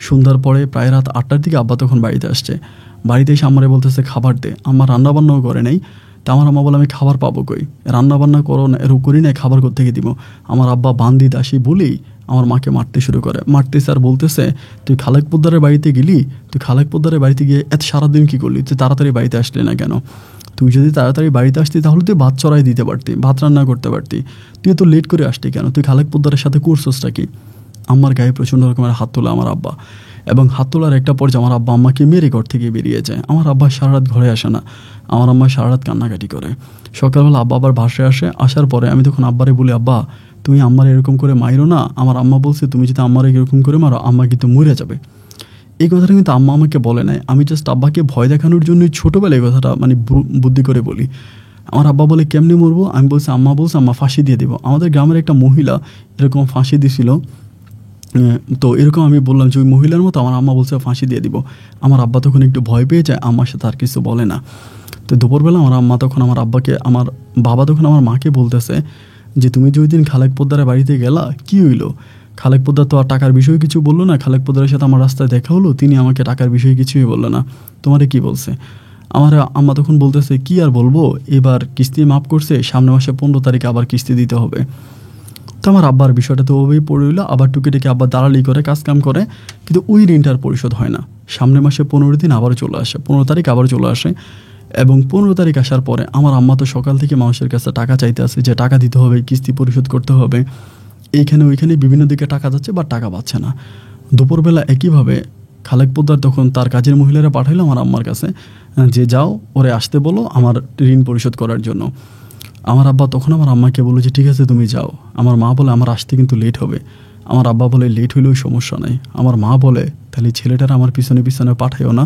সন্ধ্যার পরে প্রায় রাত 8টার দিকে আব্বা তখন বাড়িতে আসছে। বাড়িতে এসে আমারে বলতেছে খাবার দে। আমার রান্নাবান্নাও করে নেই। তা আমার আম্মা বলে, আমি খাবার পাবো কই? রান্নাবান্না করো না, করি না, খাবার কোত্থেকে দিব? আমার আব্বা বান্দি দাসী বলেই আমার মাকে মারতে শুরু করে। মারতেছে আর বলতেছে, তুই খালেক পোদ্দারের বাড়িতে গেলি, তুই খালেক পোদ্দারের বাড়িতে গিয়ে এত সারাদিন কী করলি? তুই তাড়াতাড়ি বাড়িতে আসলি না কেন? তুই যদি তাড়াতাড়ি বাড়িতে আসতি তাহলে তুই ভাত চড়াই দিতে পারতি, ভাত রান্না করতে পারতি। তুই তো লেট করে আসলি কেন? তুই খালেক পোদ্দারের সাথে করছসটা কি? আমার গায়ে প্রচণ্ড রকমের হাত তোলা আমার আব্বা, এবং হাত তোলার একটা পর্যায়ে আমার আব্বা আম্মাকে মেরে ঘর থেকে বেরিয়ে যায়। আমার আব্বা সারা রাত ঘরে আসে না, আমার আম্মা সারা রাত কান্নাকাটি করে। সকালবেলা আব্বা আবার বাসায় আসে। আসার পরে আমি তখন আব্বারে বলি, আব্বা তুমি আম্মার এরকম করে মাইরো না, আমার আম্মা বলছে তুমি যদি আম্মার এরকম করে মারো আম্মা কিন্তু মরে যাবে। এই কথাটা কিন্তু আম্মা আমাকে বলে নাই, আমি জাস্ট আব্বাকে ভয় দেখানোর জন্যই ছোটোবেলায় এই কথাটা মানে বুদ্ধি করে বলি। আমার আব্বা বলে, কেমনি মরবো? আমি বলছি, আম্মা বলছে আম্মা ফাঁসি দিয়ে দেবো। আমাদের গ্রামের একটা মহিলা এরকম ফাঁসি দিছিল। তো এরকম আমি বললাম যে ওই মহিলার মতো আমার আম্মা বলছে ফাঁসি দিয়ে দিব। আমার আব্বা তখন একটু ভয় পেয়ে যায়, আম্মার সাথে আর কিছু বলে না। তো দুপুরবেলা আমার আম্মা তখন আমার বাবা তখন আমার মাকে বলতেছে যে, তুমি যে ওই দিন খালেক পোদ্দারের বাড়িতে গেলা, কি হইলো? খালেক পোদ্দার তো আর টাকার বিষয়ে কিছু বললো না। খালেক পোদ্দারের সাথে আমার রাস্তায় দেখা হলো, তিনি আমাকে টাকার বিষয়ে কিছুই বললো না। তোমারে কি বলছে? আমার আম্মা তখন বলতেছে, কি আর বলবো, এবার কিস্তি মাফ করছে, সামনের মাসে 15 তারিখে আবার কিস্তি দিতে হবে। তো আমার আব্বার বিষয়টা তো ওভাবেই পড়ে রইলো। আবার টুকিটাকি আব্বা দালালি করে, কাজকাম করে, কিন্তু ওই ঋণটার পরিশোধ হয় না। সামনের মাসে 15 দিন আবার চলে আসে, 15 তারিখ আবার চলে আসে। এবং 15 তারিখ আসার পরে আমার আম্মা তো সকাল থেকে মানুষের কাছে টাকা চাইতে আসে, যে টাকা দিতে হবে, কিস্তি পরিশোধ করতে হবে। এইখানে ওইখানে বিভিন্ন দিকে টাকা যাচ্ছে, বা টাকা পাচ্ছে না। দুপুরবেলা একইভাবে খালেক পোদ্দার তখন তার কাজের মহিলারা পাঠাইলো আমার আম্মার কাছে, যে যাও ওরে আসতে বলো আমার ঋণ পরিশোধ করার জন্য। আমার আব্বা তখন আমার আম্মাকে বললো যে ঠিক আছে তুমি যাও। আমার মা বলে, আমার আসতে কিন্তু লেট হবে। আমার আব্বা বলে, লেট হইলেও সমস্যা নাই। আমার মা বলে, তাহলে ছেলেটারা আমার পিছনে পিছনে পাঠাইও না।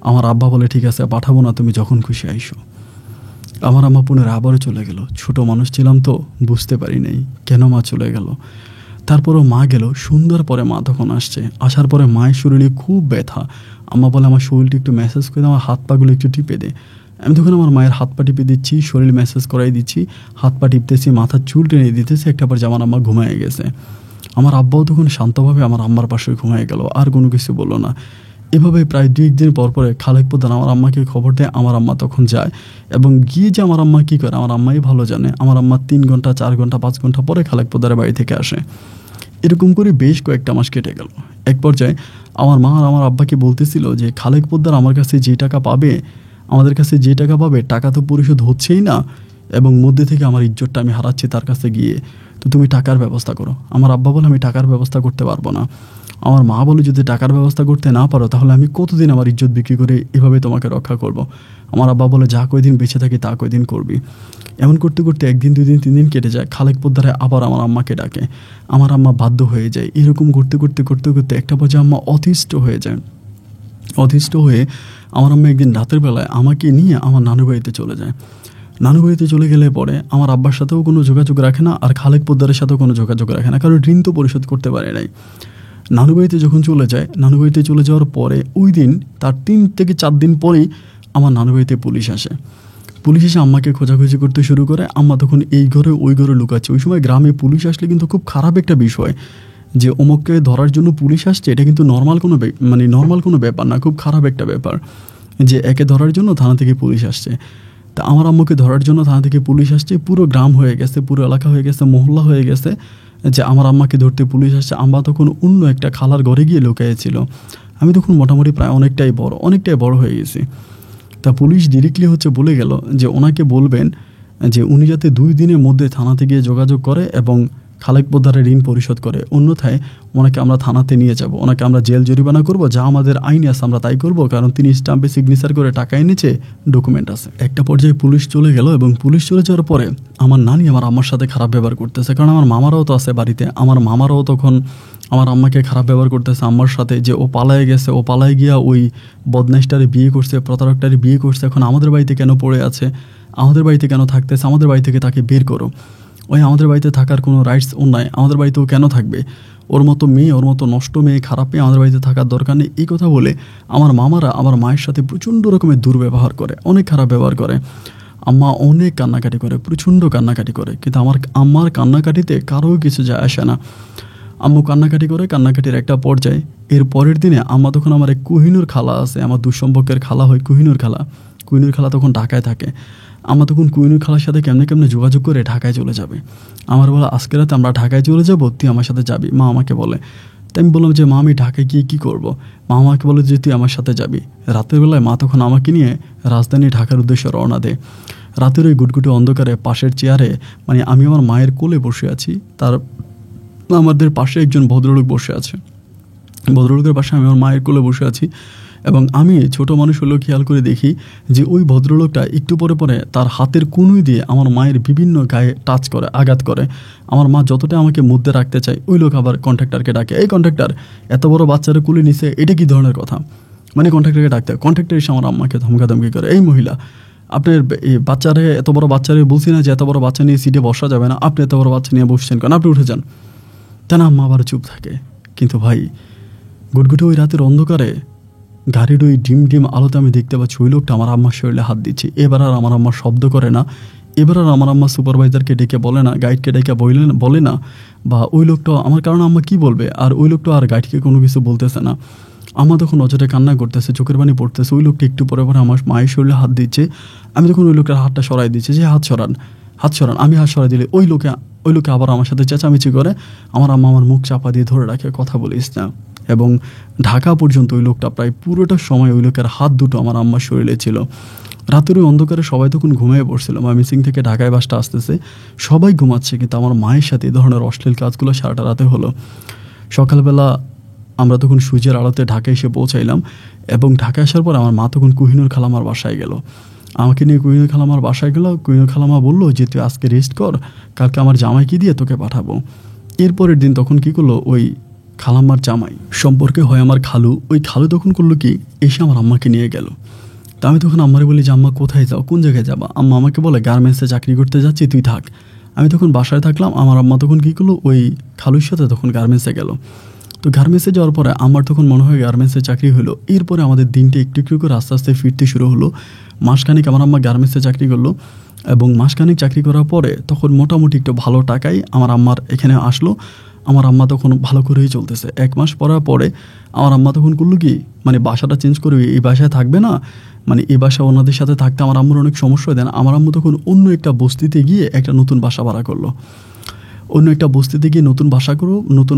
আমার আব্বা বলে, ঠিক আছে পাঠাবো না, তুমি যখন খুশি আইসো। আমার আম্মা পুনরায় আবারও চলে গেল। ছোট মানুষ ছিলাম তো বুঝতে পারি নাই কেন মা চলে গেল। তারপরও মা গেল। সুন্দর পরে মা তখন আসছে। আসার পরে মায়ের শরীরে খুব ব্যথা। আম্মা বলে, আমার শরীরটা একটু ম্যাসাজ করে, আমার হাত পাগুলো একটু টিপে দে। আমি তখন আমার মায়ের হাত পা টিপে দিচ্ছি, শরীর ম্যাসাজ করাই দিচ্ছি, হাত পা টিপতেছি, মাথার চুল টেনে দিতেছি। একটা পর আমার আম্মা ঘুমায় গেছে। আমার আব্বাও তখন শান্তভাবে আমার আম্মার পাশে ঘুমায় গেল, আর কোনো কিছু বললো না। এভাবে প্রায় 2 দিন পর পরে খালেক প্রধান আমার আম্মাকে খবর দেয়। আমার আম্মা তখন যায়, এবং গিয়ে যে আমার আম্মা কী করে আমার আম্মাই ভালো জানে। আমার আম্মা 3 ঘন্টা 4 ঘন্টা 5 ঘন্টা পরে খালেক প্রধানের বাড়ি থেকে আসে। এরকম করে বেশ কয়েকটা মাস কেটে গেল। এক পর্যায়ে আমার মা আর আমার আব্বাকে বলতেছিল যে, খালেক পোদ্দার আমার কাছে যে টাকা পাবে, আমাদের কাছে যে টাকা পাবে, টাকা তো পরিশোধ হচ্ছেই না, এবং মধ্যে থেকে আমার ইজ্জতটা আমি হারাচ্ছি তার কাছে গিয়ে। তো তুমি টাকার ব্যবস্থা করো। আমার আব্বা বলে, আমি টাকার ব্যবস্থা করতে পারবো না। আমার মা বলে, যদি টাকার ব্যবস্থা করতে না পারো তাহলে আমি কতদিন আমার ইজ্জত বিক্রি করে এভাবে তোমাকে রক্ষা করব। আমার আব্বা বলে, যা কয়দিন বেঁচে থাকি তা কয়দিন করবি। এমন করতে করতে 1 দিন 2 দিন 3 দিন কেটে যায়। খালেক পোদ্দারে আবার আমার আম্মাকে ডাকে। আমার আম্মা বাধ্য হয়ে যায়। এরকম করতে করতে করতে করতে একটা পর্যায়ে আম্মা অতিষ্ঠ হয়ে যায়। অতিষ্ঠ হয়ে আমার আম্মা একদিন রাতের বেলায় আমাকে নিয়ে আমার নানু বাড়িতে চলে যায়। নানু বাড়িতে চলে গেলে পরে আমার আব্বার সাথেও কোনো যোগাযোগ রাখে না, আর খালেক পোদ্দারের সাথেও কোনো যোগাযোগ রাখে না, কারণ ঋণ তো পরিশোধ করতে পারে নাই। নানু বাড়িতে যখন চলে যায়, নানু বাড়িতে চলে যাওয়ার পরে ওই দিন তার 3 থেকে 4 দিন পরেই আমার নানু বাড়িতে পুলিশ আসে। পুলিশ এসে আম্মাকে খোঁজাখুঁজি করতে শুরু করে। আম্মা তখন এই ঘরে ওই ঘরে লুকাচ্ছে। ওই সময় গ্রামে পুলিশ আসলে কিন্তু খুব খারাপ একটা বিষয়, যে অমুককে ধরার জন্য পুলিশ আসছে, এটা কিন্তু নর্মাল কোনো ব্যাপার না, খুব খারাপ একটা ব্যাপার যে একে ধরার জন্য থানা থেকে পুলিশ আসছে। তা আমার আম্মুকে ধরার জন্য থানা থেকে পুলিশ আসছে। পুরো গ্রাম হয়ে গেছে, পুরো এলাকা হয়ে গেছে, মহল্লা হয়ে গেছে যে আমার আম্মাকে ধরতে পুলিশ আসছে। আম্মা তখন অন্য একটা খালার ঘরে গিয়ে লুকিয়েছিল। আমি তখন মোটামুটি প্রায় অনেকটাই বড় হয়ে গেছি। তা পুলিশ ডিরেক্টলি বলে গেল যে ওনাকে বলবেন যে উনি যাতে 2 দিনের মধ্যে থানাতে গিয়ে যোগাযোগ করে এবং খালেক পোদ্দারের ঋণ পরিশোধ করে, অন্যথায় ওনাকে আমরা থানাতে নিয়ে যাব, ওনাকে আমরা জেল জরিমানা করব, যা আমাদের আইন আছে আমরা তাই করব, কারণ তিনি স্টাম্পে সিগনেচার করে টাকা এনেছে, ডকুমেন্ট আছে। একটা পর্যায়ে পুলিশ চলে গেল, এবং পুলিশ চলে যাওয়ার পরে আমার নানি আমার আম্মার সাথে খারাপ ব্যবহার করতেছে, কারণ আমার মামারাও তো আছে বাড়িতে। আমার মামারাও তখন আমার আম্মাকে খারাপ ব্যবহার করতেছে আম্মার সাথে, যে ও পালায়ে গেছে, ও পালায়ে গিয়া ওই বদমাইশটারে বিয়ে করছে, প্রতারকটারে বিয়ে করছে, এখন আমাদের বাড়িতে কেন পড়ে আছে, আমাদের বাড়িতে কেন থাকতেছে, আমাদের বাড়ি থেকে তাকে বের করো। ওই আমাদের বাড়িতে থাকার কোনো রাইটস ও নাই, আমাদের বাড়িতেও কেন থাকবে, ওর মতো মেয়ে, ওর মতো নষ্ট মেয়ে, খারাপ মেয়ে আমাদের বাড়িতে থাকার দরকার নেই। এই কথা বলে আমার মামারা আমার মায়ের সাথে প্রচণ্ড রকমের দুর্ব্যবহার করে, অনেক খারাপ ব্যবহার করে। আম্মা অনেক কান্নাকাটি করে, প্রচণ্ড কান্নাকাটি করে, কিন্তু আমার আম্মার কান্নাকাটিতে কারো কিছু যায় আসে না। আম্মু কান্নাকাটি করে, কান্নাকাটির একটা পর্যায়ে এর পরের দিনে আম্মা তখন আমার এক কোহিনূর খালা আছে, আমার দুঃসম্পর্কের খালা হয় কোহিনূর খালা। কোহিনূর খালা তখন ঢাকায় থাকে। আম্মা তখন কোহিনূর খালার সাথে কেমনে কেমনে যোগাযোগ করে ঢাকায় চলে যাবে। আমার বলে আজকে রাতে আমরা ঢাকায় চলে যাবো, তুই আমার সাথে যাবি। মা আমাকে বলে, তাই আমি বললাম যে মা আমি ঢাকায় গিয়ে কী করব। মা আমাকে বলে যে তুই আমার সাথে যাবি। রাতের বেলায় মা তখন আমাকে নিয়ে রাজধানী ঢাকার উদ্দেশ্যে রওনা দেয়। রাতের ওই গুটগুটে অন্ধকারে পাশের চেয়ারে, মানে আমি আমার মায়ের কোলে বসে আছি, তার আমাদের পাশে একজন ভদ্রলোক বসে আছে। ভদ্রলোকের পাশে আমি আমার মায়ের কোলে বসে আছি, এবং আমি ছোট মানুষ হলেও খেয়াল করে দেখি যে ওই ভদ্রলোকটা একটু পরে পরে তার হাতের কনুই দিয়ে আমার মায়ের বিভিন্ন গায়ে টাচ করে, আঘাত করে। আমার মা যতটা আমাকে মধ্যে রাখতে চায়, ওই লোক আবার কন্ট্রাক্টরকে ডাকে, এই কন্ট্রাক্টর এত বড় বাচ্চারা কুলে নিছে, এটা কী ধরনের কথা। মানে কন্ট্রাক্টরকে ডাকতে হয়। কন্ট্রাক্টর এসে আমার আম্মাকে ধমকাধমকি করে, এই মহিলা আপনার এই বাচ্চারে, এত বড় বাচ্চারে বলছি না যে এত বড় বাচ্চা নিয়ে সিটে বসা যাবে না, আপনি এত বড় বাচ্চা নিয়ে বসছেন কেন, আপনি উঠে যান। তা না, আম্মা আবার চুপ থাকে। কিন্তু ভাই গুটগুটে ওই রাতের অন্ধকারে গাড়ির ওই ডিম ডিম আলোতে আমি দেখতে পাচ্ছি ওই লোকটা আমার আম্মার শরীরে হাত দিচ্ছে। এবার আর আমার আম্মা শব্দ করে না, এবার আর আমার আম্মা সুপারভাইজারকে ডেকে বলে না, গাইডকে ডেকে বলে না, বা ওই লোকটা আমার, কারণ আম্মা কী বলবে, আর ওই লোকটা আর গাইডকে কোনো কিছু বলতেছে না। আম্মা তখন অজরে কান্না করতেছে, চোখের পানি পড়তেছে। ওই লোকটা একটু পরে পরে আমার মায়ের শরীরে হাত দিচ্ছে। আমি তখন ওই লোকটার হাতটা সরাই দিচ্ছি, যে হাত সরান, হাত সরান। আমি হাত সরাই দিলে ওই লোকে আবার আমার সাথে চেঁচামেচি করে। আমার আম্মা আমার মুখ চাপা দিয়ে ধরে রাখে, কথা বলিস না। এবং ঢাকা পর্যন্ত ওই লোকটা প্রায় পুরোটা সময় ওই লোকের হাত দুটো আমার আম্মার শরীরে ছিল। রাতের ওই অন্ধকারে সবাই তখন ঘুমিয়ে পড়ছিল। মিসিং থেকে ঢাকায় বাসটা আসতেছে, সবাই ঘুমাচ্ছে, কিন্তু আমার মায়ের সাথে এই ধরনের অশ্লীল কাজগুলো সারাটা রাতে হলো। সকালবেলা আমরা তখন সূর্যের আলোতে ঢাকায় এসে পৌঁছাইলাম, এবং ঢাকায় আসার পর আমার মা তখন কোহিনূর খালামার বাসায় গেল। আমাকে নিয়ে কোহিনূর খালামার বাসায় গেল। কোহিনূর খালামা বললো যে তুই আজকে রেস্ট কর, কালকে আমার জামাইকে দিয়ে তোকে পাঠাবো। এরপরের দিন তখন কী করলো, ওই খালাম্মার জামাই সম্পর্কে হয় আমার খালু, ওই খালু তখন করলো কি, এসে আমার আম্মাকে নিয়ে গেল। তা আমি তখন আম্মারে বলি যে আম্মা কোথায় যাও, কোন জায়গায় যাবা। আম্মা আমাকে বলে গার্মেন্টসে চাকরি করতে যাচ্ছি, তুই থাক। আমি তখন বাসায় থাকলাম। আমার আম্মা তখন কী করলো, ওই খালুর সাথে তখন গার্মেন্টসে গেল। তো গার্মেন্টসে যাওয়ার পরে আমার তখন মনে হয় গার্মেন্টসে চাকরি হলো। এরপরে আমাদের দিনটা একটু একটু করে আস্তে আস্তে ফিরতে শুরু হলো। মাসখানিক আমার আম্মা গার্মেন্টসে চাকরি করলো, এবং মাসখানিক চাকরি করার পরে তখন মোটামুটি একটু ভালো টাকাই আমার আম্মার এখানে আসলো। আমার আম্মা তখন ভালো করেই চলতেছে। 1 মাস পরার পরে আমার আম্মা তখন করলো কি, মানে বাসাটা চেঞ্জ করে এই বাসায় থাকবে না, মানে এই বাসা ওনাদের সাথে থাকতে আমার আম্মুর অনেক সমস্যা হয়। দেন আমার আম্মু তখন অন্য একটা বস্তিতে গিয়ে একটা নতুন বাসা ভাড়া করলো। অন্য একটা বস্তিতে গিয়ে নতুন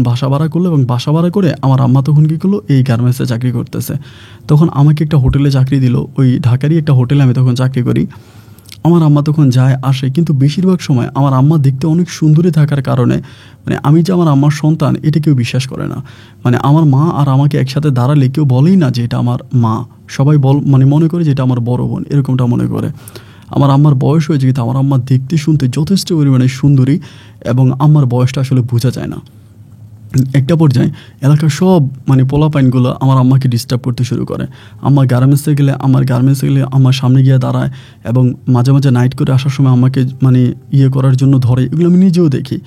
বাসা ভাড়া করলো, এবং বাসা ভাড়া করে আমার আম্মা তখন কী করলো, এই গার্মেন্টসে চাকরি করতেছে। তখন আমাকে একটা হোটেলে চাকরি দিল, ওই ঢাকারই একটা হোটেলে আমি তখন চাকরি করি। আমার আম্মা তখন যায় আসে, কিন্তু বেশিরভাগ সময় আমার আম্মা দেখতে অনেক সুন্দরী থাকার কারণে, মানে আমি যে আমার আম্মার সন্তান এটা কেউ বিশ্বাস করে না। মানে আমার মা আর আমাকে একসাথে দাঁড়ালে কেউ বলেই না যে এটা আমার মা, সবাই মানে মনে করে যে এটা আমার বড় বোন, এরকমটা মনে করে। আমার আম্মার বয়স হয়েছে, কিন্তু আমার আম্মা দেখতে শুনতে যথেষ্ট পরিমাণে সুন্দরী, এবং আমার বয়সটা আসলে বোঝা যায় না। একটা পর্যায়ে এলাকার সব মানে পোলাপাইনগুলো আমার আম্মাকে ডিস্টার্ব করতে শুরু করে। আমার গার্মেন্টসে গেলে আমার সামনে গিয়ে দাঁড়ায়, এবং মাঝে মাঝে নাইট করে আসার সময় আমাকে মানে করার জন্য ধরে। এগুলো আমি নিজেও দেখি,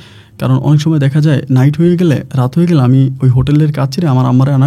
কারণ অনেক সময় দেখা যায় নাইট হয়ে গেলে, রাত হয়ে গেলে আমি ওই হোটেলের কাজ ছেড়ে আমার আম্মারে আনার